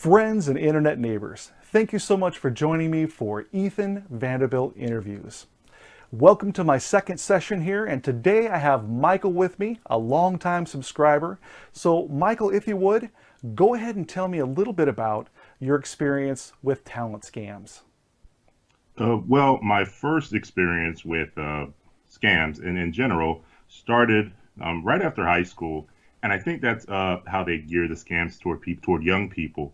Friends and internet neighbors, thank you so much for joining me for Ethan Vanderbilt Interviews. Welcome to my second session here, and today I have Michael with me, a longtime subscriber. So Michael, if you would, go ahead and tell me a little bit about your experience with talent scams. Well, my first experience with scams and in general started right after high school, and I think that's how they gear the scams toward people, toward young people.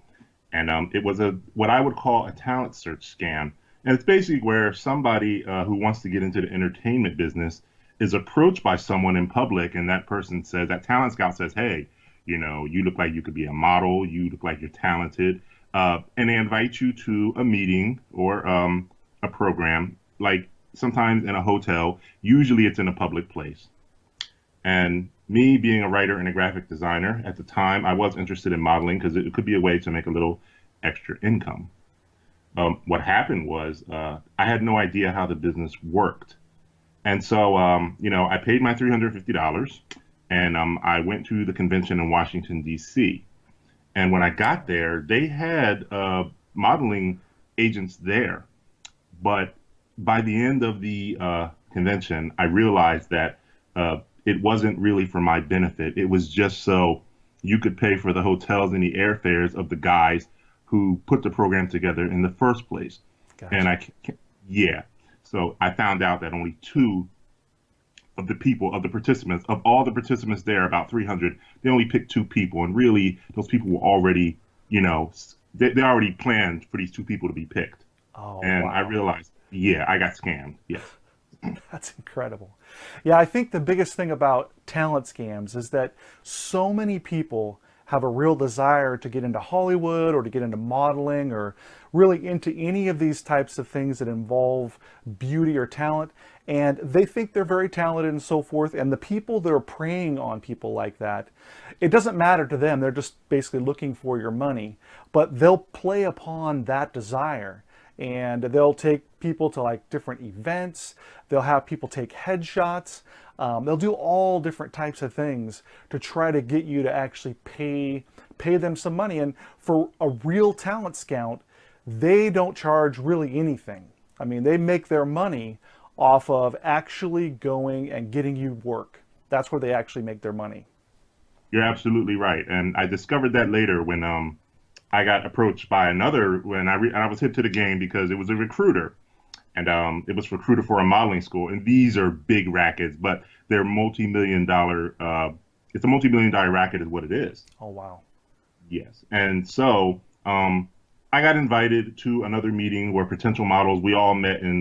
And it was a what I would call a talent search scam, and it's basically where somebody who wants to get into the entertainment business is approached by someone in public, and that person says, that talent scout says, "Hey, you look like you could be a model. You look like you're talented," and they invite you to a meeting or a program, like sometimes in a hotel. Usually it's in a public place. And me being a writer and a graphic designer at the time, I was interested in modeling because it could be a way to make a little extra income. What happened was I had no idea how the business worked. And so, I paid my $350 and I went to the convention in Washington, D.C. And when I got there, they had modeling agents there. But by the end of the convention, I realized that it wasn't really for my benefit. It was just so you could pay for the hotels and the airfares of the guys who put the program together in the first place. And Gotcha. yeah. So I found out that only two of the people, of the participants, of all the participants there, about 300, they only picked two people. And really, those people were already, they already planned for these two people to be picked. Oh, And I wow. realized, yeah, I got scammed. Yes. That's incredible. Yeah, I think the biggest thing about talent scams is that so many people have a real desire to get into Hollywood or to get into modeling or really into any of these types of things that involve beauty or talent. And they think they're very talented and so forth. And the people that are preying on people like that, it doesn't matter to them. They're just basically looking for your money. But they'll play upon that desire, and they'll take people to like different events. They'll have people take headshots. They'll do all different types of things to try to get you to actually pay them some money. And for a real talent scout, they don't charge really anything. I mean, they make their money off of actually going and getting you work. That's where they actually make their money. You're absolutely right. And I discovered that later when I got approached by another when and I was hit to the game because it was a recruiter, and it was recruiter for a modeling school. And these are big rackets, but they're multi-million dollar. It's a multi-million dollar racket, is what it is. Oh, wow. Yes. And so I got invited to another meeting where potential models. We all met in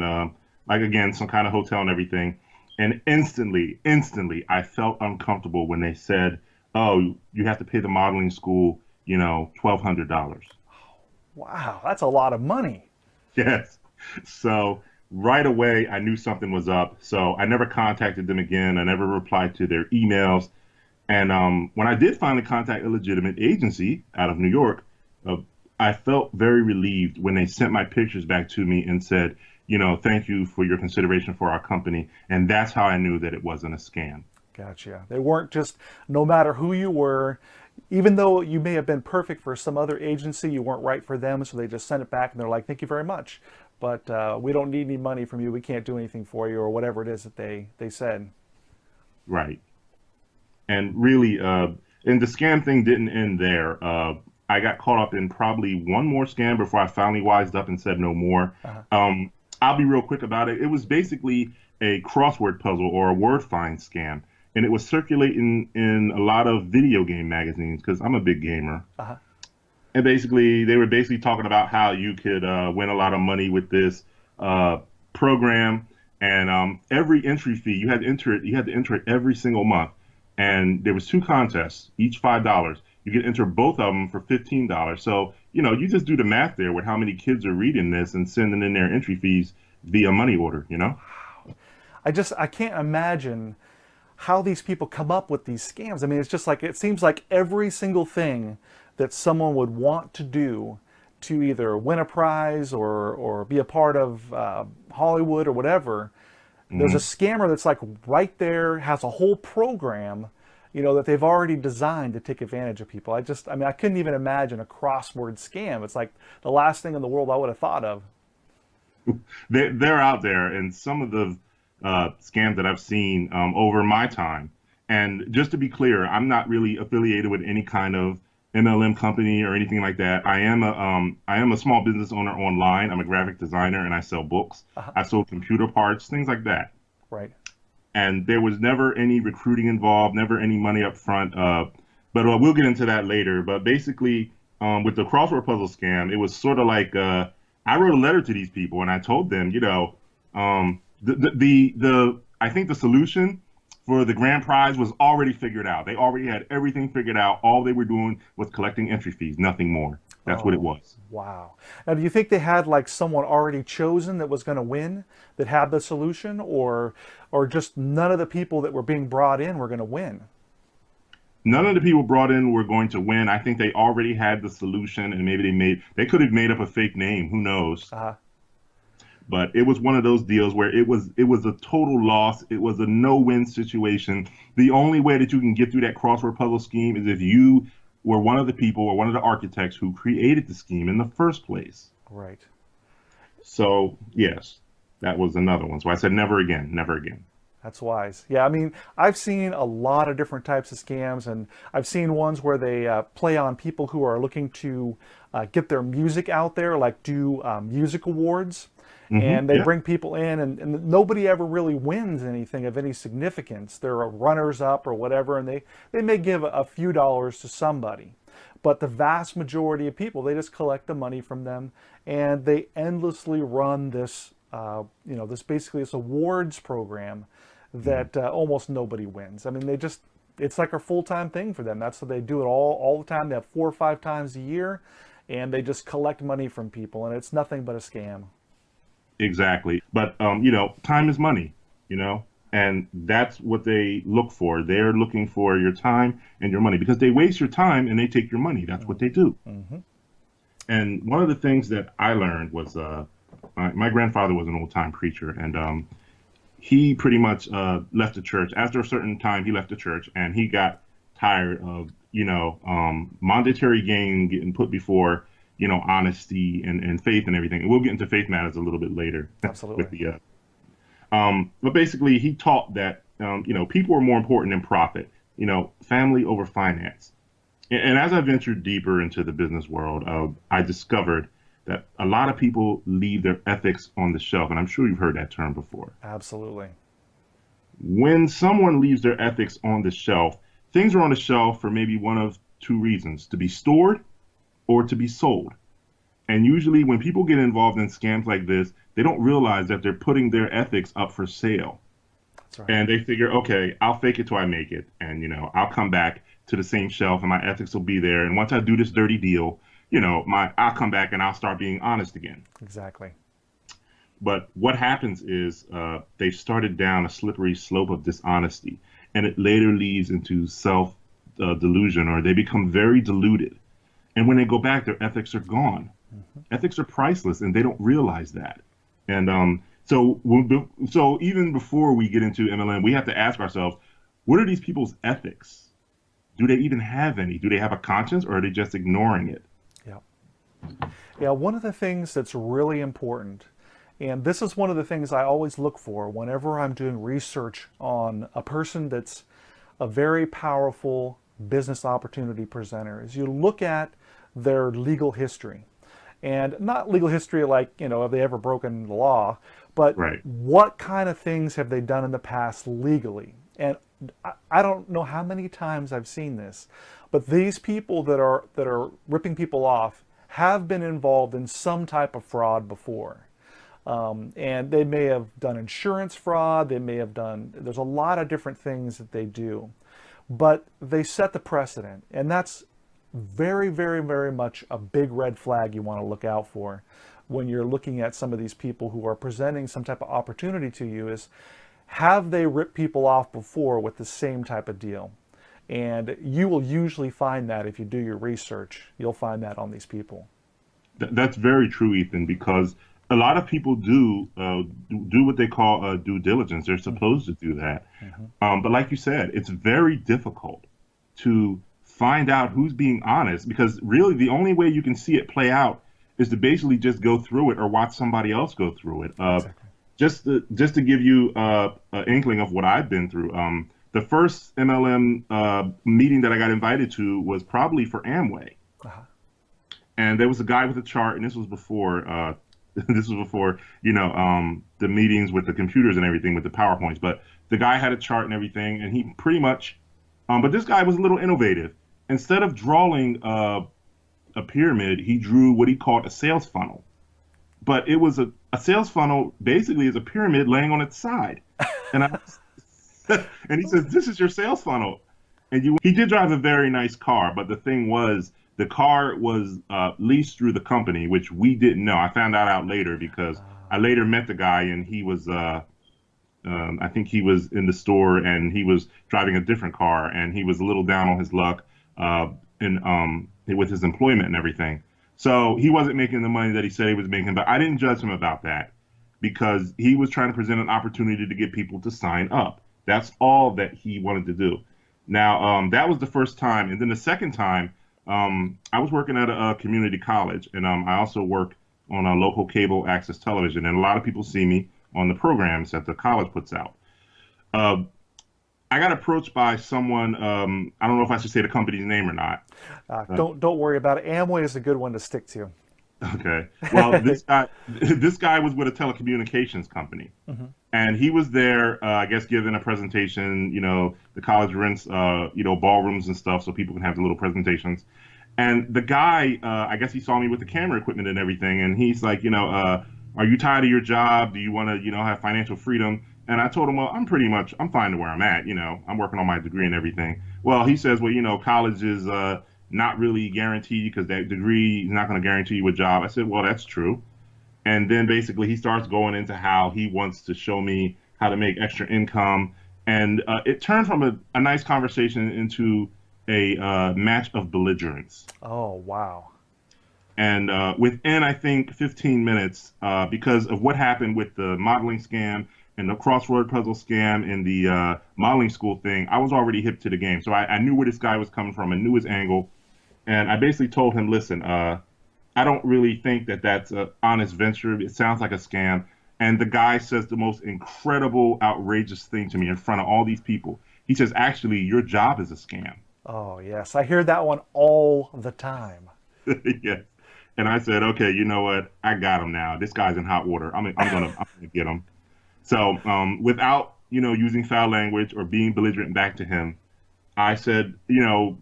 like again some kind of hotel and everything. And instantly, I felt uncomfortable when they said, "Oh, you have to pay the modeling school, $1,200." Wow, that's a lot of money. Yes. So right away, I knew something was up. So I never contacted them again. I never replied to their emails. And when I did finally contact a legitimate agency out of New York, uh, I felt very relieved when they sent my pictures back to me and said, "Thank you for your consideration for our company." And that's how I knew that it wasn't a scam. Gotcha. They weren't just, no matter who you were, even though you may have been perfect for some other agency, you weren't right for them, so they just sent it back and they're like, "Thank you very much, but we don't need any money from you. We can't do anything for you," or whatever it is that they said. Right. And really, and the scam thing didn't end there. I got caught up in probably one more scam before I finally wised up and said no more. Uh-huh. I'll be real quick about it. It was basically a crossword puzzle or a word find scam, and it was circulating in a lot of video game magazines because I'm a big gamer. Uh-huh. And basically, they were basically talking about how you could win a lot of money with this uh, program, and every entry fee you had to enter it. You had to enter it every single month, and there was two contests, each $5. You could enter both of them for $15. So you just do the math there with how many kids are reading this and sending in their entry fees via money order. I can't imagine how these people come up with these scams. I mean, it's just like, it seems like every single thing that someone would want to do to either win a prize or be a part of Hollywood or whatever, there's a Mhm. scammer that's like right there, has a whole program, that they've already designed to take advantage of people. I mean, I couldn't even imagine a crossword scam. It's like the last thing in the world I would have thought of. They're out there, and some of the scams that I've seen over my time. And just to be clear, I'm not really affiliated with any kind of MLM company or anything like that. I am a small business owner online. I'm a graphic designer, and I sell books. Uh-huh. I sold computer parts, things like that. Right. And there was never any recruiting involved, never any money up front. But we'll get into that later. But basically, with the crossword puzzle scam, it was sort of like I wrote a letter to these people and I told them, I think the solution for the grand prize was already figured out. They already had everything figured out. All they were doing was collecting entry fees, nothing more. That's what it was. Wow. Now, do you think they had like someone already chosen that was going to win, that had the solution, or just none of the people that were being brought in were going to win? None of the people brought in were going to win. I think they already had the solution, and maybe they could have made up a fake name. Who knows? Uh-huh. But it was one of those deals where it was a total loss. It was a no-win situation. The only way that you can get through that crossword puzzle scheme is if you were one of the people or one of the architects who created the scheme in the first place. Right. So yes, that was another one. So I said never again, never again. That's wise. Yeah, I mean, I've seen a lot of different types of scams, and I've seen ones where they play on people who are looking to get their music out there, like do music awards. And they bring people in, and nobody ever really wins anything of any significance. They're runners up or whatever, and they may give a few dollars to somebody. But the vast majority of people, they just collect the money from them, and they endlessly run this, this awards program that almost nobody wins. I mean, it's like a full-time thing for them. That's what they do it all the time. They have 4 or 5 times a year, and they just collect money from people, and it's nothing but a scam. Exactly. But, time is money, and that's what they look for. They're looking for your time and your money because they waste your time and they take your money. That's what they do. Mm-hmm. And one of the things that I learned was my grandfather was an old time preacher, and he pretty much left the church. After a certain time, he left the church and he got tired of, monetary gain getting put before honesty and faith and everything. And we'll get into faith matters a little bit later. Absolutely. With the, but basically, he taught that, people are more important than profit, family over finance. And as I ventured deeper into the business world, I discovered that a lot of people leave their ethics on the shelf. And I'm sure you've heard that term before. Absolutely. When someone leaves their ethics on the shelf, things are on the shelf for maybe one of 2 reasons: to be stored or to be sold. And usually when people get involved in scams like this, they don't realize that they're putting their ethics up for sale. That's right. And they figure, okay, I'll fake it till I make it. And, I'll come back to the same shelf and my ethics will be there. And once I do this dirty deal, I'll come back and I'll start being honest again. Exactly. But what happens is they've started down a slippery slope of dishonesty, and it later leads into self delusion, or they become very deluded. And when they go back, their ethics are gone. Mm-hmm. Ethics are priceless, and they don't realize that. And so even before we get into MLM, we have to ask ourselves, what are these people's ethics? Do they even have any? Do they have a conscience, or are they just ignoring it? Yeah, one of the things that's really important, and this is one of the things I always look for whenever I'm doing research on a person that's a very powerful business opportunity presenter, is you look at their legal history. And not legal history like, have they ever broken the law, but right. What kind of things have they done in the past legally? And I don't know how many times I've seen this, but these people that are ripping people off have been involved in some type of fraud before. And they may have done insurance fraud, there's a lot of different things that they do, but they set the precedent, and that's very, very, very much a big red flag you want to look out for when you're looking at some of these people who are presenting some type of opportunity to you. Is, have they ripped people off before with the same type of deal? And you will usually find that if you do your research, you'll find that on these people. That's very true, Ethan, because a lot of people do what they call due diligence. They're supposed to do that. Mm-hmm. But like you said, it's very difficult. to find out who's being honest, because really the only way you can see it play out is to basically just go through it or watch somebody else go through it. Exactly. Just to give you an inkling of what I've been through. The first MLM meeting that I got invited to was probably for Amway, Uh-huh. and there was a guy with a chart, and this was before this was before the meetings with the computers and everything with the PowerPoints. But the guy had a chart and everything, and he pretty much, but this guy was a little innovative. Instead of drawing a pyramid, he drew what he called a sales funnel. But it was a sales funnel basically is a pyramid laying on its side. And I and he says, "This is your sales funnel." And he did drive a very nice car, but the thing was, the car was leased through the company, which we didn't know. I found that out later because I later met the guy, and he was, I think he was in the store, and he was driving a different car, and he was a little down on his luck with his employment and everything. So he wasn't making the money that he said he was making, but I didn't judge him about that because he was trying to present an opportunity to get people to sign up. That's all that he wanted to do. Now, that was the first time. And then the second time, I was working at a community college, and I also work on a local cable access television. And a lot of people see me on the programs that the college puts out. I got approached by someone. I don't know if I should say the company's name or not. Don't worry about it. Amway is a good one to stick to. Okay. Well, this guy was with a telecommunications company, and he was there, I guess, giving a presentation. The college rents, ballrooms and stuff, so people can have the little presentations. And the guy, I guess he saw me with the camera equipment and everything, and he's like, are you tired of your job? Do you want to, have financial freedom? And I told him, well, I'm fine to where I'm at. I'm working on my degree and everything. Well, he says, well, college is not really guaranteed because that degree is not going to guarantee you a job. I said, well, that's true. And then basically he starts going into how he wants to show me how to make extra income. And it turned from a nice conversation into a match of belligerence. Oh, wow. And within, I think, 15 minutes, because of what happened with the modeling scam and the crossword puzzle scam and the modeling school thing, I was already hip to the game. So I knew where this guy was coming from. I knew his angle. And I basically told him, listen, I don't really think that that's an honest venture. It sounds like a scam. And the guy says the most incredible, outrageous thing to me in front of all these people. He says, actually, your job is a scam. Oh, yes. I hear that one all the time. Yes. And I said, okay, you know what? I got him now. This guy's in hot water. I'm gonna get him. So without, using foul language or being belligerent back to him, I said,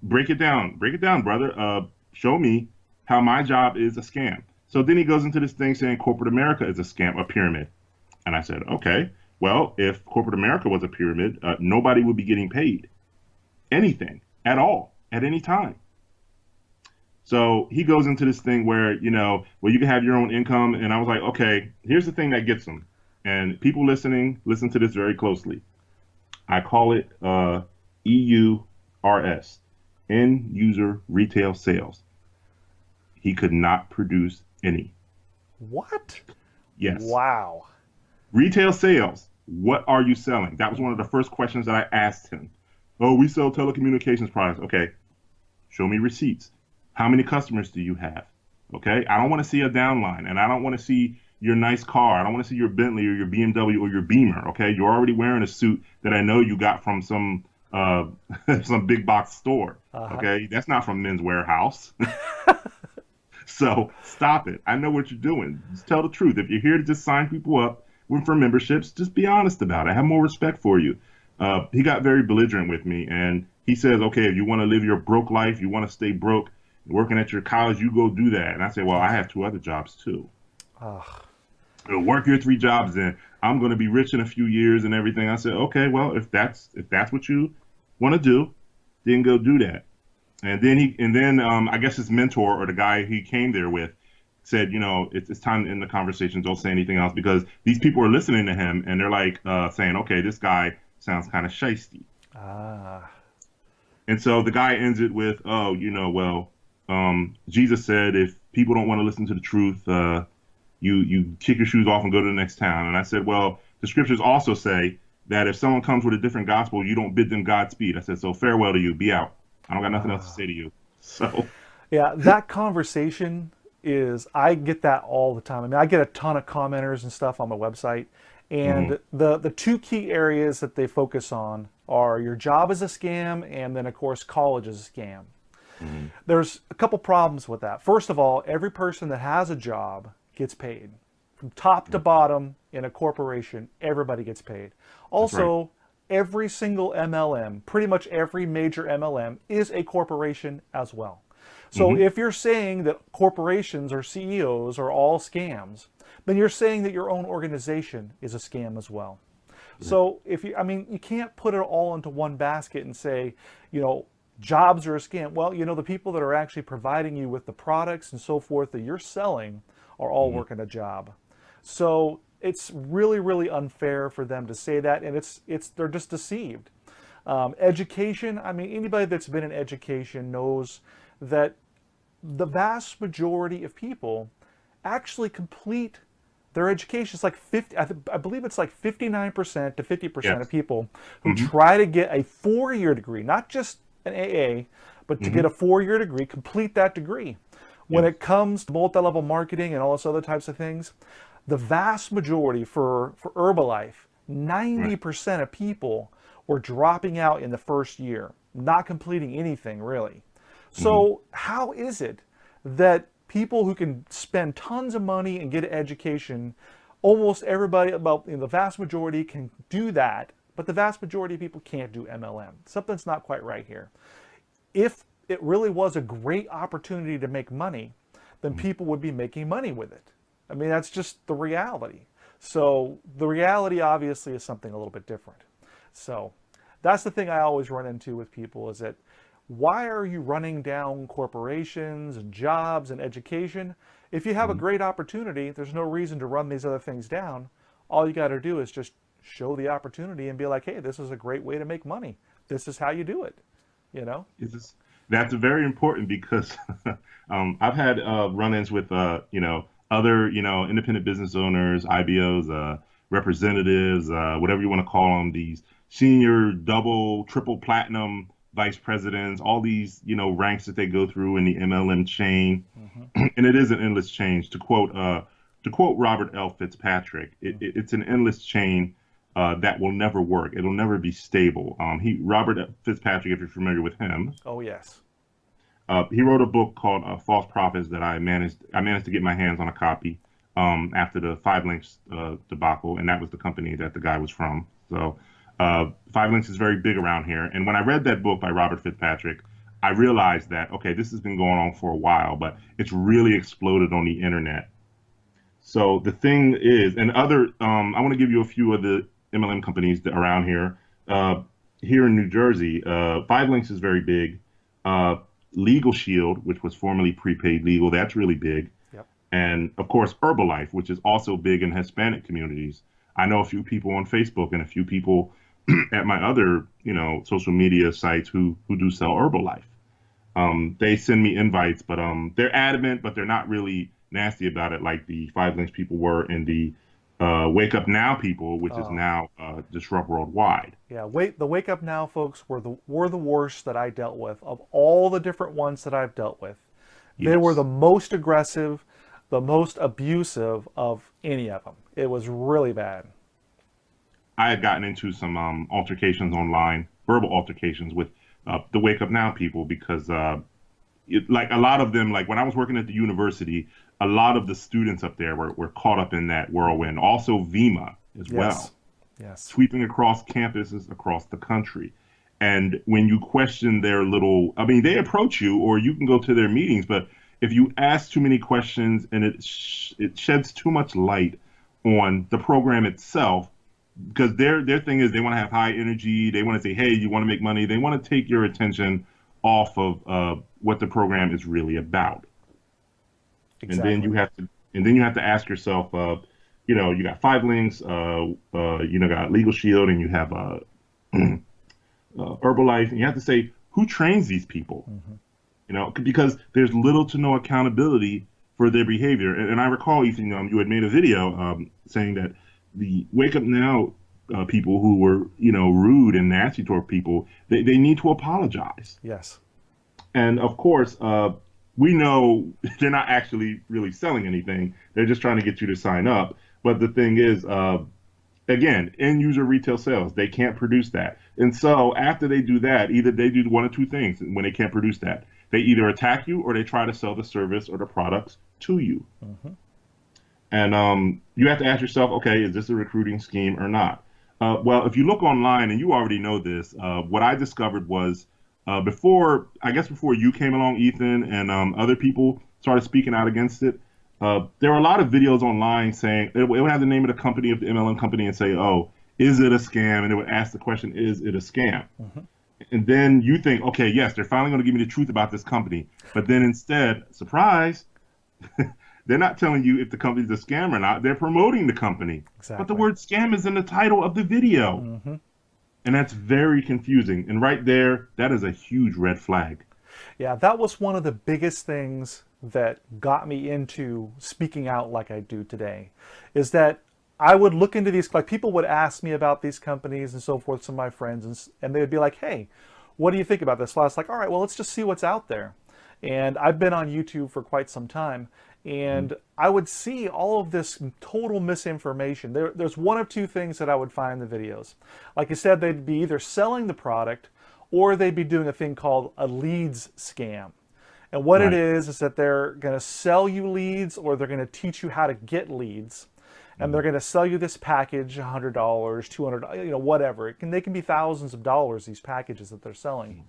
break it down, brother. Show me how my job is a scam. So then he goes into this thing saying corporate America is a scam, a pyramid. And I said, okay, well, if corporate America was a pyramid, nobody would be getting paid anything at all at any time. So he goes into this thing where, well, you can have your own income. And I was like, okay, here's the thing that gets them. And people listening, listen to this very closely. I call it EURS, end user retail sales. He could not produce any. What? Yes. Wow. Retail sales. What are you selling? That was one of the first questions that I asked him. Oh, we sell telecommunications products. Okay. Show me receipts. How many customers do you have? Okay. I don't want to see a downline, and I don't want to see your nice car. I don't want to see your Bentley or your BMW or your Beamer. Okay. You're already wearing a suit that I know you got from some some big box store. Okay. That's not from Men's Warehouse. So stop it. I know what you're doing. Just tell the truth. If you're here to just sign people up for memberships, just be honest about it. I have more respect for you. He got very belligerent with me, and he says, okay, if you want to live your broke life, you want to stay broke, working at your college, you go do that. And I said, well, I have 2 other jobs too. Work your 3 jobs, then I'm going to be rich in a few years and everything. I said, okay, well, if that's what you want to do, then go do that. And then I guess his mentor or the guy he came there with said, it's time to end the conversation. Don't say anything else, because these people are listening to him and they're like saying, okay, this guy sounds kind of shisty. And so the guy ends it with, oh, Jesus said if people don't want to listen to the truth, you kick your shoes off and go to the next town. And I said, well, the scriptures also say that if someone comes with a different gospel, you don't bid them Godspeed. I said, so farewell to you. Be out. I don't got nothing else to say to you. So, Yeah, that conversation is, I get that all the time. I mean, I get a ton of commenters and stuff on my website. mhm, And the two key areas that they focus on are your job is a scam, and then, of course, college is a scam. mhm, There's a couple problems with that. First of all, every person that has a job gets paid. From top to bottom in a corporation, everybody gets paid. that's right. Also, every single MLM, pretty much every major MLM, is a corporation as well. So Hmm. if you're saying that corporations or CEOs are all scams, then you're saying that your own organization is a scam as well. Right. So if you, I mean, you can't put it all into one basket and say, you know, jobs are a scam. Well, you know, the people that are actually providing you with the products and so forth that you're selling are all Hmm. working a job. So it's really, really unfair for them to say that, and they're just deceived. Education, I mean, anybody that's been in education knows that the vast majority of people actually complete their education. It's like 50, I believe it's like 59% to 50% of Yes. people who Hmm. try to get a 4-year degree, not just an AA, but to get a Hmm. 4-year degree, complete that degree. When Yes. it comes to multi-level marketing and all those other types of things, the vast majority for Herbalife, Right. 90% of people were dropping out in the first year, not completing anything really. Hmm. So how is it that people who can spend tons of money and get an education, almost everybody, about, you know, the vast majority can do that, but the vast majority of people can't do MLM? Something's not quite right here. If it really was a great opportunity to make money, then people would be making money with it. I mean, that's just the reality. So the reality obviously is something a little bit different. So that's the thing I always run into with people, is that why are you running down corporations and jobs and education? If you have a Hmm. great opportunity, there's no reason to run these other things down. All you got to do is just show the opportunity and be like, hey, this is a great way to make money. This is how you do it, you know? Is this, that's very important because I've had run-ins with other independent business owners, IBOs, representatives, whatever you want to call them, these senior double, triple platinum vice presidents, all these ranks that they go through in the MLM chain, Mm-hmm. and it is an endless change. To quote Robert L. Fitzpatrick, it's an endless chain that will never work. It'll never be stable. Robert Fitzpatrick, if you're familiar with him, Oh, yes. he wrote a book called False Prophets that I managed to get my hands on a copy after the Five Links debacle, and that was the company that the guy was from. So Five Links is very big around here. And when I read that book by Robert Fitzpatrick, I realized that okay, this has been going on for a while, but it's really exploded on the internet. So the thing is, and I want to give you a few of the MLM companies that around here. Uh, Here in New Jersey, Five Links is very big. Uh, Legal Shield, which was formerly Prepaid Legal, that's really big. Yep. And of course, Herbalife, which is also big in Hispanic communities. I know a few people on Facebook and a few people at my other, social media sites who do sell Herbalife. They send me invites, but they're adamant, but they're not really nasty about it like the Five Links people were in the Wake Up Now people, which is Oh, now Disrupt Worldwide. yeah. The Wake Up Now folks were the worst that I dealt with. Of all the different ones that I've dealt with, they were the Yes, most aggressive, the most abusive of any of them. It was really bad. I had gotten into some altercations online, verbal altercations with the Wake Up Now people because like a lot of them, like when I was working at the university, a lot of the students up there were caught up in that Hmm. whirlwind. Also, VEMA as Yes. well, Yes. sweeping across campuses across the country. And when you question their little, I mean, they approach you, or you can go to their meetings, but if you ask too many questions and it sheds too much light on the program itself, because their thing is they want to have high energy, they want to say, hey, you want to make money, they want to take your attention off of what the program is really about, and then Exactly. you have to and then you have to ask yourself, you got Five Links, got Legal Shield, and you have Herbalife, and you have to say who trains these people, Hmm. because there's little to no accountability for their behavior. And I recall, Ethan, you had made a video saying that the Wake Up Now people who were, rude and nasty toward people, they need to apologize. Yes. And of course, we know they're not actually really selling anything. They're just trying to get you to sign up. But the thing is, again, end user retail sales, they can't produce that. And so after they do that, either they do one or two things when they can't produce that. They either attack you or they try to sell the service or the products to you. Hmm. And you have to ask yourself, okay, is this a recruiting scheme or not? Well, if you look online, and you already know this, what I discovered was before, I guess before you came along, Ethan, and other people started speaking out against it, there were a lot of videos online saying it would have the name of the company, of the MLM company, and say, oh, is it a scam? And it would ask the question, is it a scam? Hmm. And then you think, okay, yes, they're finally going to give me the truth about this company. But then instead, surprise, they're not telling you if the company's a scam or not. They're promoting the company. But the Exactly. word scam is in the title of the video. Hmm. And that's very confusing. And right there, that is a huge red flag. Yeah, that was one of the biggest things that got me into speaking out like I do today, is that I would look into these, like people would ask me about these companies and so forth, some of my friends, and they would be like, hey, what do you think about this? So I was like, all right, well, let's just see what's out there. And I've been on YouTube for quite some time, Mhm. and I would see all of this total misinformation. There's one of two things that I would find in the videos. Like you said, they'd be either selling the product or they'd be doing a thing called a leads scam. And what it Right. is that they're going to sell you leads, or they're going to teach you how to get leads. And they're Mhm. going to sell you this package, $100, $200, whatever. They can be thousands of dollars, these packages that they're selling.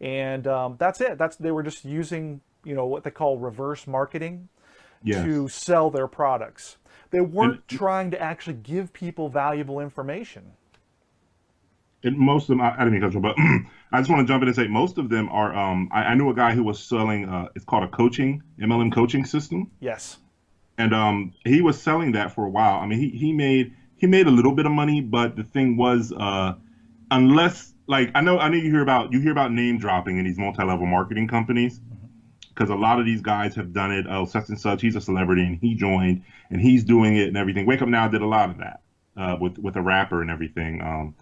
And that's it. They were just using, what they call reverse marketing Yes. to sell their products. They And weren't trying to actually give people valuable information. most of them, I didn't mean to cut you, but I just want to jump in and say most of them are. I knew a guy who was selling. It's called a coaching MLM coaching system, Yes. and he was selling that for a while. I mean, he made a little bit of money, but the thing was, unless like I know you hear about name dropping in these multi-level marketing companies because a lot of these guys have done it. Oh, such and such, he's a celebrity and he joined and he's doing it and everything. Wake Up Now did a lot of that with a rapper and everything.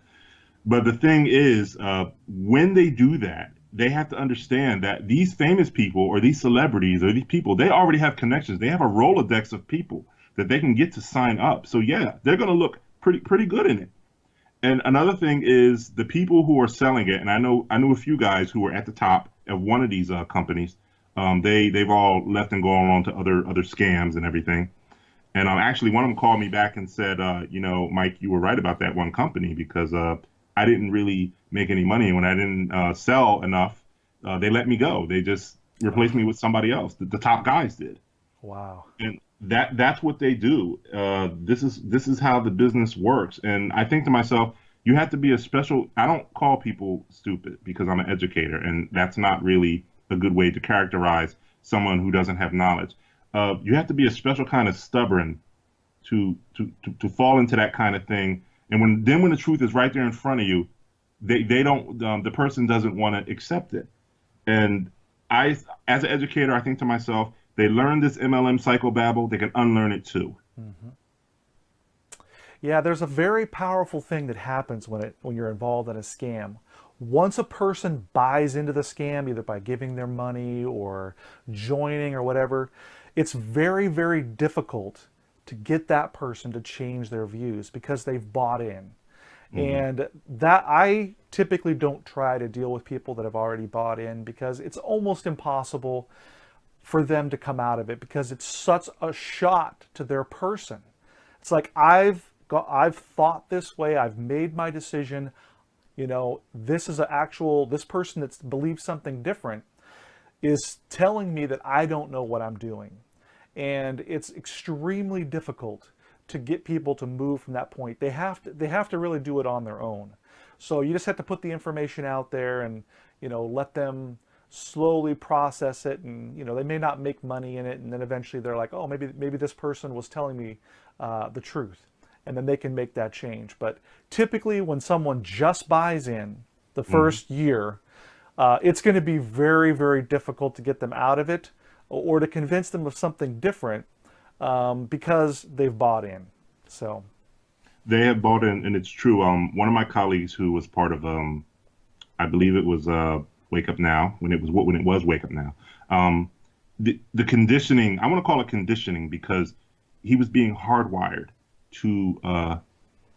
But the thing is, when they do that, they have to understand that these famous people or these celebrities or these people, they already have connections. They have a Rolodex of people that they can get to sign up. So yeah, they're going to look pretty good in it. And another thing is the people who are selling it, and I knew a few guys who were at the top of one of these companies. They've all left and gone on to other scams and everything. And actually, one of them called me back and said, Mike, you were right about that one company because I didn't really make any money. When I didn't sell enough, they let me go. They just replaced me with somebody else. The top guys did, Wow. and that's what they do. This is how the business works. And I think to myself, you have to be a special. I don't call people stupid because I'm an educator, and that's not really a good way to characterize someone who doesn't have knowledge. You have to be a special kind of stubborn to fall into that kind of thing. And when the truth is right there in front of you, they don't the person doesn't want to accept it. And I, as an educator, I think to myself, they learn this MLM psychobabble, they can unlearn it too. Hmm. Yeah, there's a very powerful thing that happens when you're involved in a scam. Once a person buys into the scam, either by giving their money or joining or whatever, it's very, very difficult to get that person to change their views because they've bought in. Hmm. And that I typically don't try to deal with people that have already bought in because it's almost impossible for them to come out of it because it's such a shot to their person. It's like I've thought this way, I've made my decision, this is this person that believes something different is telling me that I don't know what I'm doing. And it's extremely difficult to get people to move from that point. They have to really do it on their own. So you just have to put the information out there and let them slowly process it, and they may not make money in it, and then eventually they're like, oh, maybe this person was telling me the truth, and then they can make that change. But typically when someone just buys in the Hmm. first year, it's going to be very, very difficult to get them out of it or to convince them of something different because they've bought in. So, They have bought in, and it's true. One of my colleagues who was part of, I believe it was Wake Up Now, when it was Wake Up Now. The conditioning, I want to call it conditioning because he was being hardwired to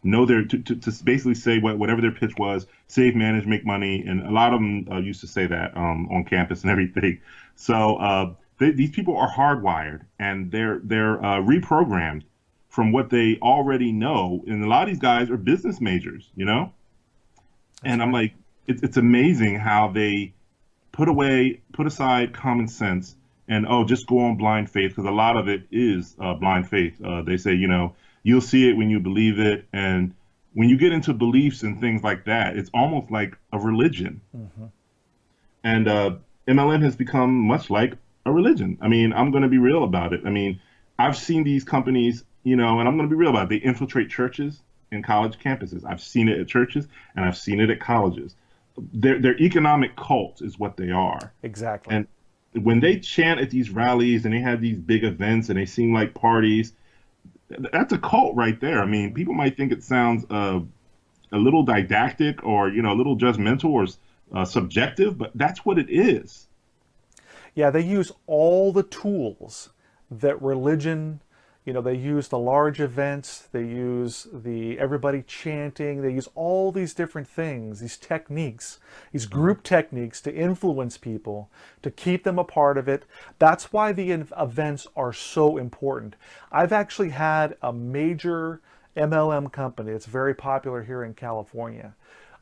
know to basically say whatever their pitch was, save, manage, make money, and a lot of them used to say that on campus and everything. So these people are hardwired and they're reprogrammed from what they already know. And a lot of these guys are business majors, you know. That's And I'm right. like, it's amazing how they put aside common sense and oh, just go on blind faith because a lot of it is blind faith. They say, you know, you'll see it when you believe it, and when you get into beliefs and things like that, it's almost like a religion. Hmm. And MLM has become much like a religion. I mean, I'm going to be real about it. I mean, I've seen these companies, you know, and I'm going to be real about it. They infiltrate churches and college campuses. I've seen it at churches and I've seen it at colleges. They're economic cults is what they are. Exactly. And when they chant at these rallies and they have these big events and they seem like parties, that's a cult right there. I mean, people might think it sounds a little didactic or you know a little judgmental or subjective, but that's what it is. Yeah, they use all the tools that religion, they use the large events, they use the everybody chanting, they use all these different things, these techniques, these group techniques to influence people, to keep them a part of it. That's why the events are so important. I've actually had a major MLM company. It's very popular here in California.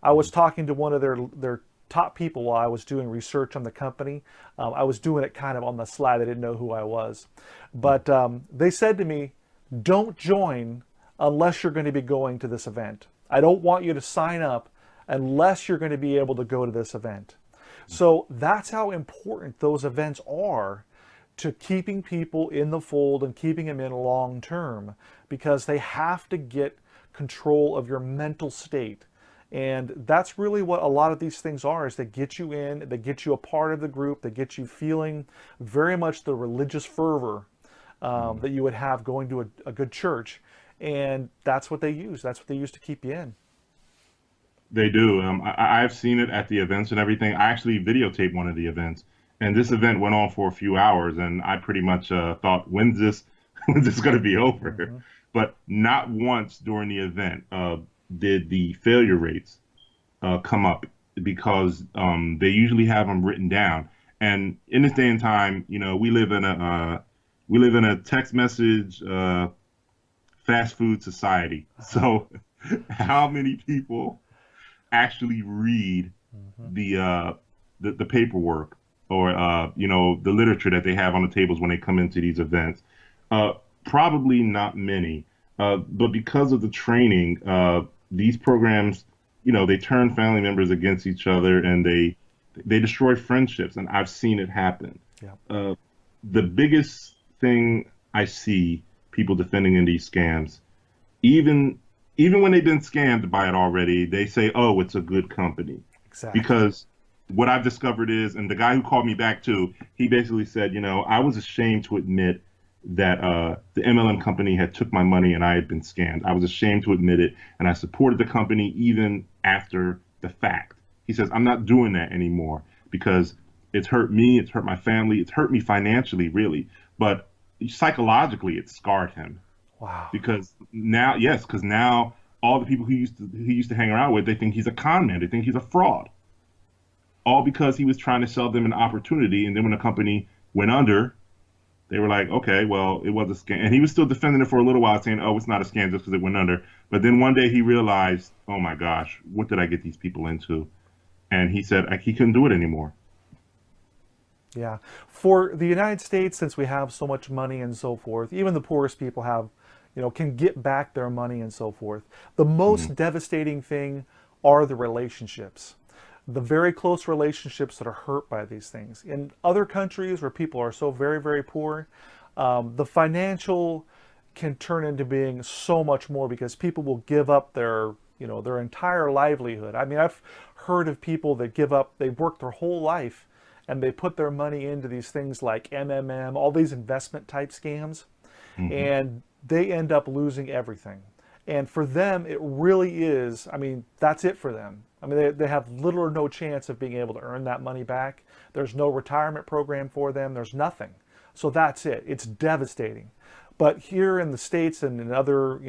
I was talking to one of their top people while I was doing research on the company. I was doing it kind of on the slide. They didn't know who I was. But they said to me, don't join unless you're going to be going to this event. I don't want you to sign up unless you're going to be able to go to this event. So that's how important those events are to keeping people in the fold and keeping them in long term, because they have to get control of your mental state. And that's really what a lot of these things are, is they get you in, they get you a part of the group, they get you feeling very much the religious fervor that you would have going to a good church. And that's what they use. That's what they use to keep you in. They do. I've seen it at the events and everything. I actually videotaped one of the events, and this event went on for a few hours, and I pretty much thought, when's this, when's this going to be over? Hmm. But not once during the event did the failure rates come up because they usually have them written down. And in this day and time, you know, we live in a text message fast food society. So how many people actually read Hmm. the paperwork or you know the literature that they have on the tables when they come into these events? Uh, Probably not many. But because of the training, these programs, you know, they turn family members against each other and they destroy friendships, and I've seen it happen. Yeah. Uh, the biggest thing I see people defending in these scams, even even when they've been scammed by it already, they say, "Oh, it's a good company," Exactly. because what I've discovered is, and the guy who called me back too, he basically said, you know, I was ashamed to admit that the MLM company had took my money and I had been scammed. I was ashamed to admit it, and I supported the company even after the fact. He says, I'm not doing that anymore because it's hurt me, it's hurt my family, it's hurt me financially, really, but psychologically, it scarred him Wow. because now, yes, because now all the people he used to hang around with, they think he's a con man, they think he's a fraud, all because he was trying to sell them an opportunity, and then when the company went under, they were like, okay, well, it was a scam. And he was still defending it for a little while, saying, oh, it's not a scam just because it went under. But then one day he realized, oh my gosh, what did I get these people into? And he said he couldn't do it anymore. Yeah. For the United States, since we have so much money and so forth, even the poorest people have, can get back their money and so forth. The Mm, most devastating thing are the relationships, the very close relationships that are hurt by these things. In other countries where people are so very, very poor, the financial can turn into being so much more because people will give up their entire livelihood. I mean, I've heard of people that give up, they've worked their whole life and they put their money into these things like MMM, all these investment type scams, hmm. and they end up losing everything. And for them, it really is, I mean, that's it for them. I mean, they have little or no chance of being able to earn that money back. There's no retirement program for them. There's nothing. So that's it. It's devastating. But here in the States and in other,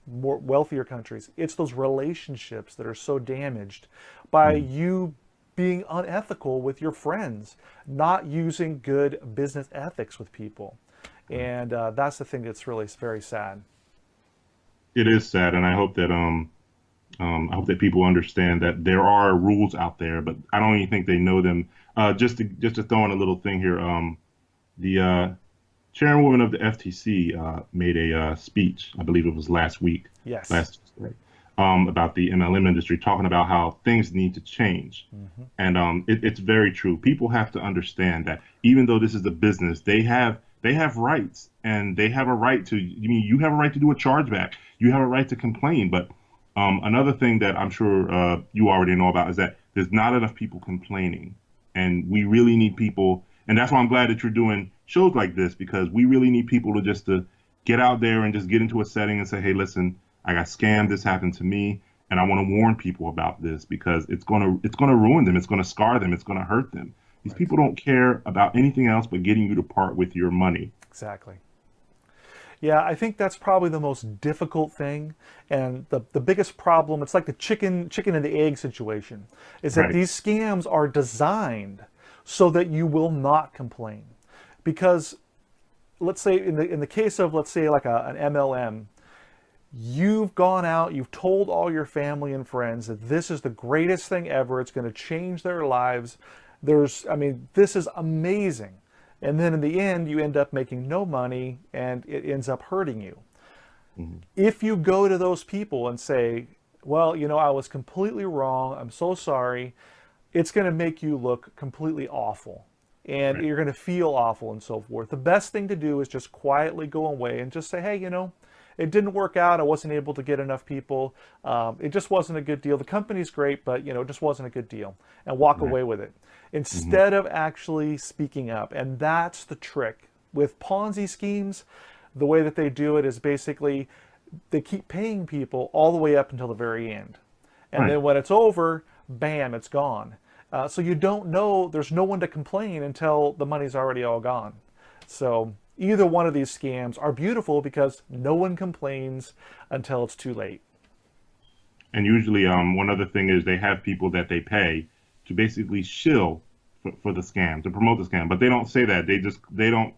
more wealthier countries, it's those relationships that are so damaged by Mhm. you being unethical with your friends, not using good business ethics with people. And that's the thing that's really very sad. It is sad, and I hope that people understand that there are rules out there, but I don't even think they know them. Just to throw in a little thing here, the chairwoman of the FTC made a speech, I believe it was last week, Yes. last Tuesday, about the MLM industry, talking about how things need to change. And it's very true. People have to understand that even though this is a business, they have rights, and they have a right to. You mean you have a right to do a chargeback? You have a right to complain. But another thing that I'm sure you already know about is that there's not enough people complaining, and we really need people. And that's why I'm glad that you're doing shows like this, because we really need people to get out there and just get into a setting and say, hey, listen, I got scammed. This happened to me, and I want to warn people about this because it's gonna ruin them. It's gonna scar them. It's gonna hurt them. These Right. people don't care about anything else but getting you to part with your money. Exactly. Yeah, I think that's probably the most difficult thing, and the biggest problem. It's like the chicken and the egg situation, is that Right. these scams are designed so that you will not complain, because let's say in the case of, let's say, like an MLM, you've gone out, you've told all your family and friends that this is the greatest thing ever. It's going to change their lives. I mean, this is amazing. And then in the end, you end up making no money and it ends up hurting you. Mhm. If you go to those people and say, well, I was completely wrong, I'm so sorry, it's going to make you look completely awful. And Right. you're going to feel awful and so forth. The best thing to do is just quietly go away and just say, hey, it didn't work out. I wasn't able to get enough people. It just wasn't a good deal. The company's great, but it just wasn't a good deal. And walk Right. away with it Hmm. instead of actually speaking up. And that's the trick with Ponzi schemes. The way that they do it is basically they keep paying people all the way up until the very end, and Right. then when it's over, bam, it's gone. So you don't know. There's no one to complain until the money's already all gone. So either one of these scams are beautiful because no one complains until it's too late. And usually, one other thing is they have people that they pay to basically shill for the scam, to promote the scam. But they don't say that. They don't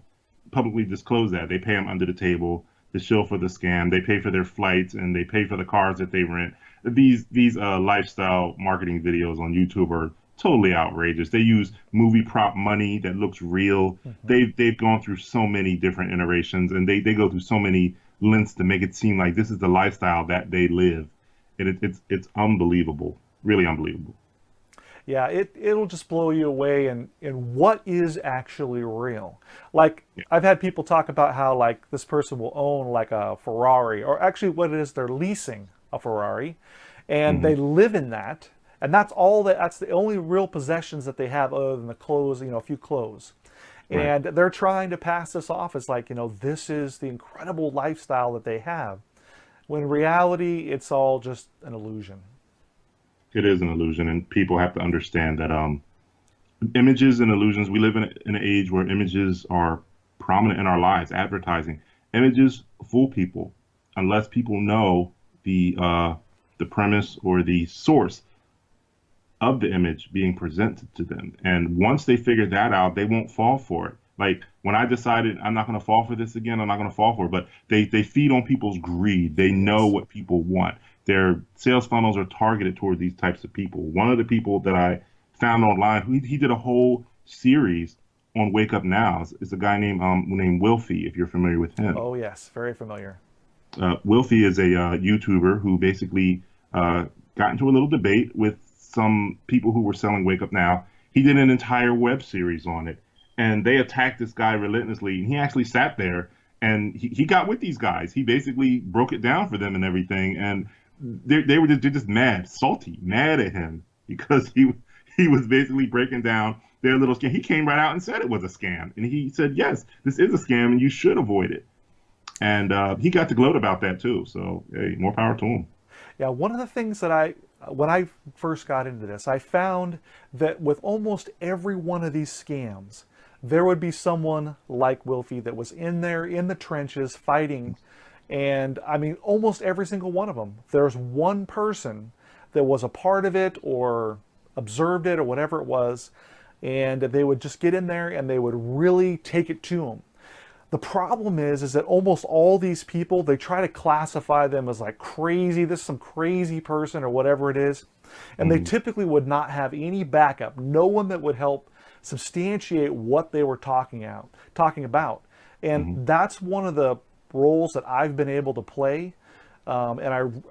publicly disclose that. They pay them under the table to shill for the scam. They pay for their flights and they pay for the cars that they rent. These lifestyle marketing videos on YouTube are totally outrageous. They use movie prop money that looks real. Mm-hmm. They've gone through so many different iterations, and they go through so many lengths to make it seem like this is the lifestyle that they live. And it's unbelievable, really unbelievable. Yeah, it'll just blow you away in what is actually real. Like, Yeah. I've had people talk about how, like, this person will own like a Ferrari, or actually what it is, they're leasing a Ferrari, and Hmm. they live in that, and that's the only real possessions that they have other than the clothes, a few clothes. Right. And they're trying to pass this off as like, this is the incredible lifestyle that they have. When in reality, it's all just an illusion. It is an illusion, and people have to understand that images and illusions. We live in an age where images are prominent in our lives. Advertising images fool people unless people know the premise or the source of the image being presented to them. And once they figure that out, they won't fall for it. Like when I decided I'm not going to fall for this again, I'm not going to fall for it. But they feed on people's greed. They know Yes. what people want. Their sales funnels are targeted toward these types of people. One of the people that I found online, he did a whole series on Wake Up Now. It's a guy named Wilfie, if you're familiar with him. Oh, yes, very familiar. Wilfie is a YouTuber who basically got into a little debate with some people who were selling Wake Up Now. He did an entire web series on it, and they attacked this guy relentlessly. And he actually sat there and he got with these guys. He basically broke it down for them and everything. And they're just mad, salty, mad at him because he was basically breaking down their little scam. He came right out and said it was a scam, and he said, yes, this is a scam, and you should avoid it. And he got to gloat about that too. So hey, more power to him. Yeah, one of the things that when I first got into this, I found that with almost every one of these scams, there would be someone like Wilfie that was in there in the trenches fighting. And I mean, almost every single one of them, there's one person that was a part of it or observed it or whatever it was. And they would just get in there and they would really take it to them. The problem is that almost all these people, they try to classify them as like crazy, this is some crazy person or whatever it is. And they typically would not have any backup, no one that would help substantiate what they were talking about. And that's one of the roles that I've been able to play. And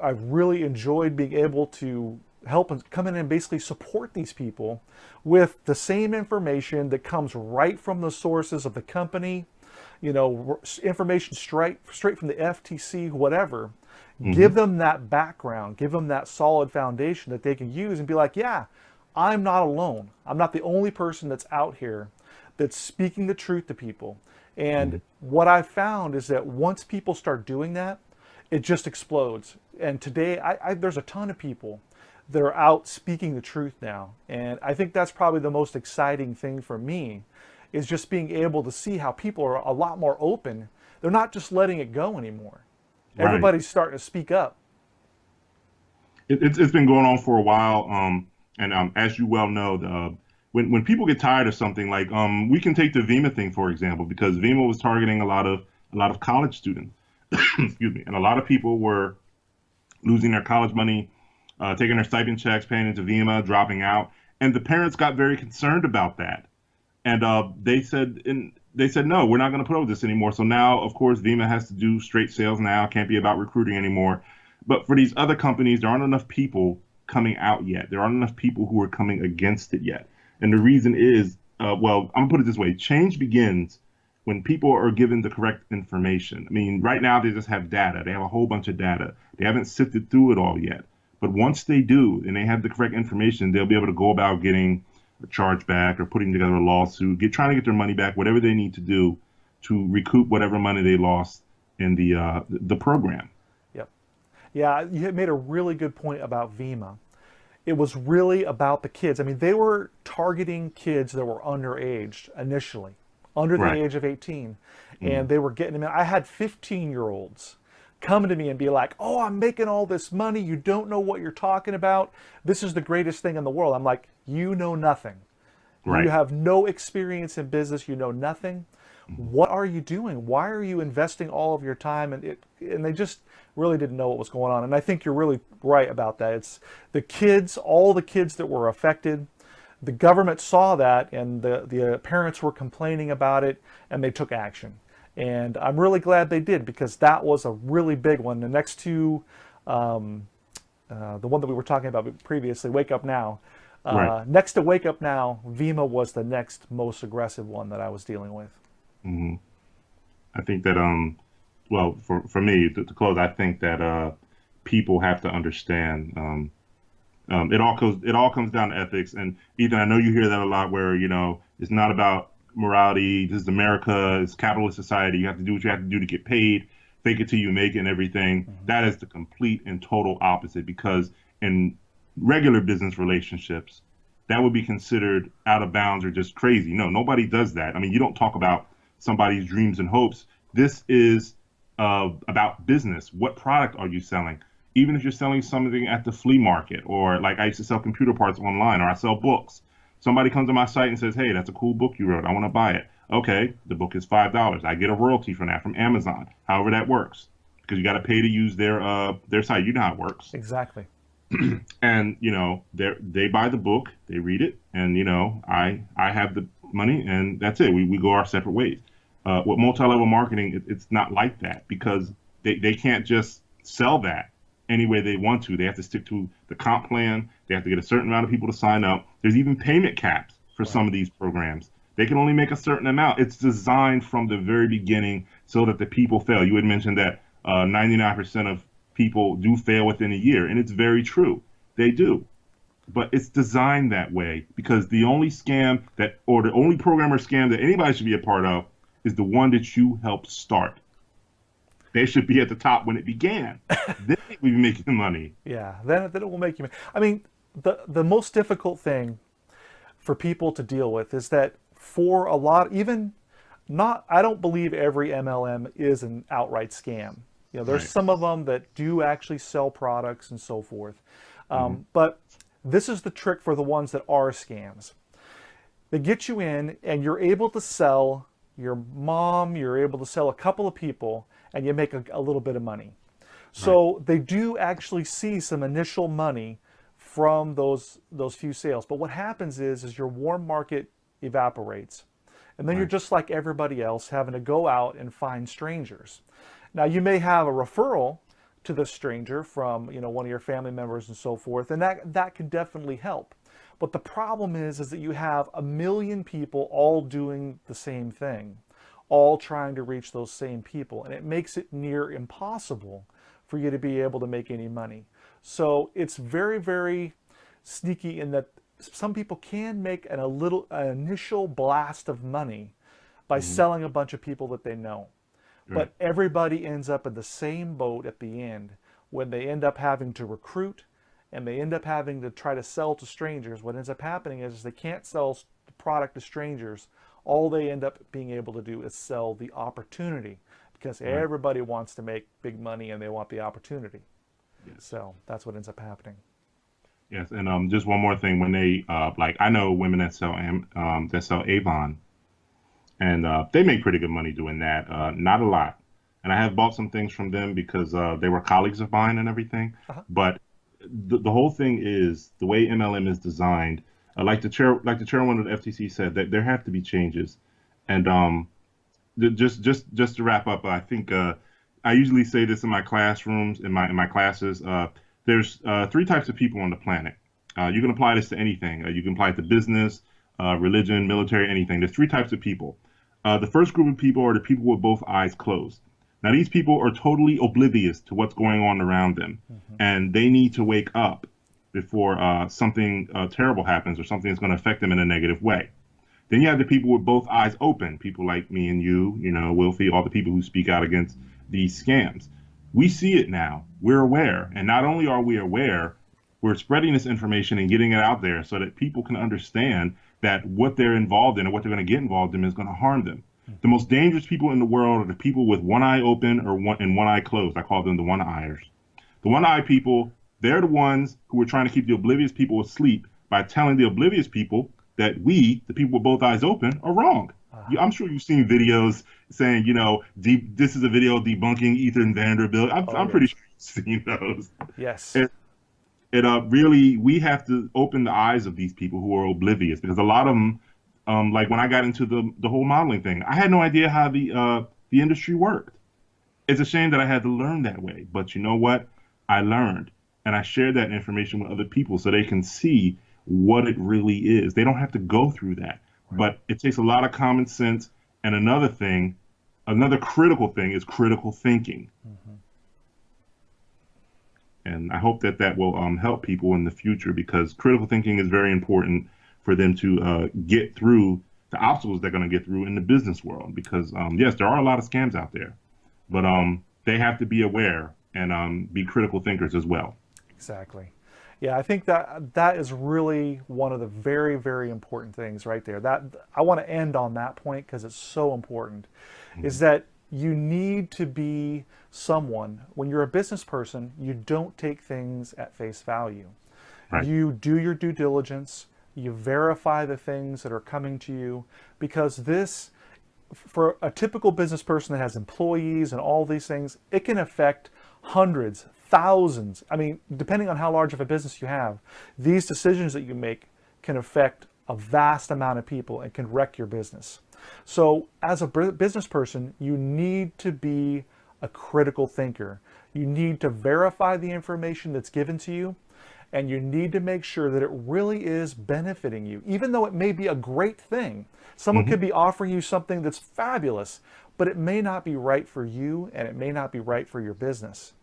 I've really enjoyed being able to help and come in and basically support these people with the same information that comes right from the sources of the company, you know, information straight from the FTC, whatever. Give them that background, give them that solid foundation that they can use and be like, yeah, I'm not alone. I'm not the only person that's out here that's speaking the truth to people. And what I've found is that once people start doing that, it just explodes. And today, there's a ton of people that are out speaking the truth now. And I think that's probably the most exciting thing for me, is just being able to see how people are a lot more open. They're not just letting it go anymore. Right. Everybody's starting to speak up. It's been going on for a while. And as you well know, when people get tired of something, like we can take the Vima thing for example, because Vima was targeting a lot of college students. Excuse me, and a lot of people were losing their college money, taking their stipend checks, paying into Vima, dropping out, and the parents got very concerned about that. And they said no, we're not going to put up with this anymore. So now, of course, Vima has to do straight sales now. Can't be about recruiting anymore. But for these other companies, there aren't enough people coming out yet. There aren't enough people who are coming against it yet. And the reason is, well, I'm gonna put it this way: change begins when people are given the correct information. I mean, right now they just have data. They have a whole bunch of data. They haven't sifted through it all yet. But once they do, and they have the correct information, they'll be able to go about getting a chargeback or putting together a lawsuit, trying to get their money back, whatever they need to do to recoup whatever money they lost in the program. Yep. Yeah, you had made a really good point about Vima. It was really about the kids. I mean, they were targeting kids that were underage initially, under the age of 18, and they were getting them in. I had 15-year-olds come to me and be like, oh, I'm making all this money. You don't know what you're talking about. This is the greatest thing in the world. I'm like, you know nothing. Right. You have no experience in business. You know nothing. What are you doing? Why are you investing all of your time? And they just really didn't know what was going on. And I think you're really right about that. It's the kids, all the kids that were affected. The government saw that, and the parents were complaining about it, and they took action. And I'm really glad they did, because that was a really big one. The next two, the one that we were talking about previously, Wake Up Now. Next to Wake Up Now, Vima was the next most aggressive one that I was dealing with. I think that, well, for me, to close, I think that people have to understand. It all comes down to ethics. And Ethan, I know you hear that a lot, where it's not about morality. This is America. It's capitalist society. You have to do what you have to do to get paid. Fake it till you make it and everything. That is the complete and total opposite, because in regular business relationships, that would be considered out of bounds or just crazy. No, nobody does that. I mean, you don't talk about somebody's dreams and hopes. This is about business. What product are you selling? Even if you're selling something at the flea market, or like I used to sell computer parts online, or I sell books. Somebody comes to my site and says, hey, that's a cool book you wrote. I want to buy it. Okay, the book is $5. I get a royalty from that from Amazon, however that works, because you got to pay to use their site. You know how it works. Exactly. And they buy the book, they read it, and I have the money, and that's it. We go our separate ways. With multi-level marketing, it's not like that, because they can't just sell that any way they want to. They have to stick to the comp plan. They have to get a certain amount of people to sign up. There's even payment caps for some of these programs. They can only make a certain amount. It's designed from the very beginning so that the people fail. You had mentioned that 99% of people do fail within a year, and it's very true. They do. But it's designed that way, because the only scam or the only program or scam that anybody should be a part of is the one that you helped start. They should be at the top when it began. Then they would be making money. Yeah, then it will make you. I mean, the most difficult thing for people to deal with is that for a lot, even not, I don't believe every MLM is an outright scam. You know, there's Right. some of them that do actually sell products and so forth. Hmm. But this is the trick for the ones that are scams. They get you in and you're able to sell your mom, you're able to sell a couple of people, and you make a little bit of money. Right. So they do actually see some initial money from those few sales. But what happens is your warm market evaporates. And then you're Right. just like everybody else having to go out and find strangers. Now you may have a referral to the stranger from, you know, one of your family members and so forth, and that can definitely help. But the problem is that you have a million people all doing the same thing, all trying to reach those same people, and it makes it near impossible for you to be able to make any money. So it's very, very sneaky in that some people can make an initial blast of money by Hmm. selling a bunch of people that they know. Right. But everybody ends up in the same boat at the end when they end up having to recruit and they end up having to try to sell to strangers. What ends up happening is they can't sell the product to strangers. All they end up being able to do is sell the opportunity because Right. everybody wants to make big money and they want the opportunity. Yes. So that's what ends up happening. Yes. And just one more thing, when they like, I know women that sell Avon, and they make pretty good money doing that. Not a lot, and I have bought some things from them because they were colleagues of mine and everything. Uh-huh. But the whole thing is the way MLM is designed. Like the chairwoman of the FTC said, that there have to be changes. And just to wrap up, I think I usually say this in my classrooms, in my classes. There's three types of people on the planet. You can apply this to anything. You can apply it to business, religion, military, anything. There's three types of people. The first group of people are the people with both eyes closed. Now, these people are totally oblivious to what's going on around them, and they need to wake up before something terrible happens or something that's going to affect them in a negative way. Then you have the people with both eyes open, people like me and you know, Wilfie, all the people who speak out against these scams. We see it now. We're aware. And not only are we aware, we're spreading this information and getting it out there so that people can understand that what they're involved in or what they're going to get involved in is going to harm them. The most dangerous people in the world are the people with one eye open or one eye closed. I call them the one-eyers. The one-eye people, they're the ones who are trying to keep the oblivious people asleep by telling the oblivious people that we, the people with both eyes open, are wrong. I'm sure you've seen videos saying, you know, this is a video debunking Ethan Vanderbilt. Oh, I'm pretty yes. sure you've seen those. Yes. It really, we have to open the eyes of these people who are oblivious because a lot of them, like when I got into the whole modeling thing, I had no idea how the industry worked. It's a shame that I had to learn that way, but you know what? I learned, and I shared that information with other people so they can see what it really is. They don't have to go through that, but it takes a lot of common sense. And another critical thing is critical thinking. And I hope that will help people in the future because critical thinking is very important for them to get through the obstacles they're going to get through in the business world. Because yes, there are a lot of scams out there, but they have to be aware and be critical thinkers as well. Exactly. Yeah, I think that is really one of the very, very important things right there. That I want to end on that point because it's so important, is that you need to be someone, when you're a business person, you don't take things at face value. Right. You do your due diligence, you verify the things that are coming to you, because this, for a typical business person that has employees and all these things, it can affect hundreds, thousands. I mean, depending on how large of a business you have, these decisions that you make can affect a vast amount of people and can wreck your business. So as a business person, you need to be a critical thinker. You need to verify the information that's given to you, and you need to make sure that it really is benefiting you, even though it may be a great thing. Someone could be offering you something that's fabulous, but it may not be right for you and it may not be right for your business.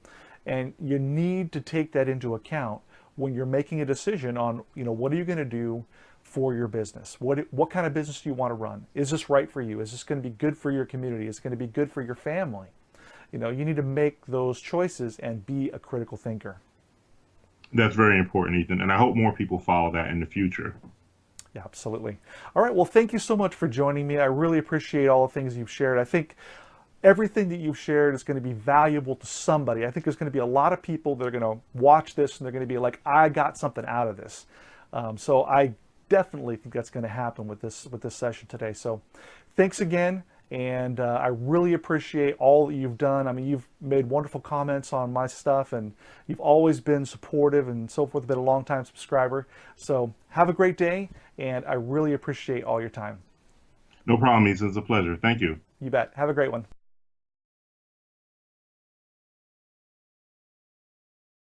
And you need to take that into account when you're making a decision on, you know, what are you going to do for your business? What kind of business do you want to run? Is this right for you? Is this going to be good for your community? Is it going to be good for your family? You need to make those choices and be a critical thinker. That's very important, Ethan, and I hope more people follow that in the future. Yeah, absolutely. All right. Well, thank you so much for joining me. I really appreciate all the things you've shared. I think everything that you've shared is going to be valuable to somebody. I think there's going to be a lot of people that are going to watch this and they're going to be like, I got something out of this. So I definitely think that's going to happen with this session today. So thanks again. And I really appreciate all that you've done. I mean, you've made wonderful comments on my stuff, and you've always been supportive and so forth, been a long-time subscriber. So have a great day, and I really appreciate all your time. No problem, Ethan. It's a pleasure. Thank you. You bet. Have a great one.